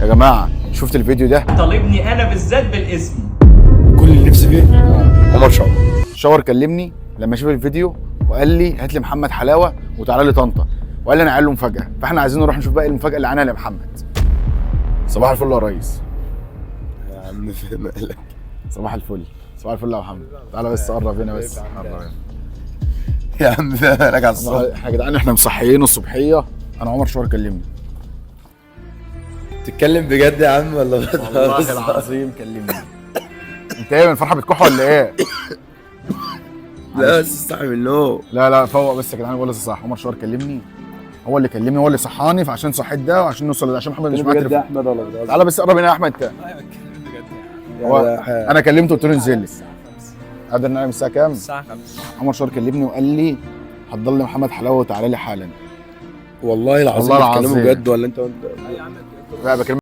يا جماعه شفت الفيديو ده؟ طالبني انا بالذات بالاسم. كل اللي نفسي فيه عمر شاور. شاور كلمني لما شاف الفيديو وقال لي هات لي محمد حلاوه وتعالى لي طنطا، وقال لي انا عامل له مفاجاه، فاحنا عايزين نروح نشوف بقى إيه المفاجاه اللي عنها لمحمد. صباح الفل يا ريس. يا عم في مالك؟ صباح الفل. صباح الفل يا محمد. تعالى بس قرب هنا بس. قرب هنا. يا عم في مالك على الصبح؟ يا جدعان احنا مصحيين الصبحيه، انا عمر شاور كلمني. تتكلم بجد يا عم ولا والله العظيم كلمني. انت ايه من الفرحه بتكح ولا ايه؟ لا بس صاحي من النوم. لا فوق بس يا جدعان، بقول لسه صح. عمر شاور كلمني، هو اللي كلمني، هو اللي صحاني، فعشان صحيت ده وعشان نوصل عشان محمد مش معاه بجد يا تليفون. احمد ولا بجد؟ تعالى بس قرب هنا يا احمد. هو انا كلمته قلت له انزل لي. قادر نعمل الساعه كام؟ الساعة 5. عمر شاور كلمني وقال لي حضر لي محمد حلاوه وتعالى لي حالا. والله العظيم والله بتكلموا العظيم. بجد ولا انت؟ لا بكلمك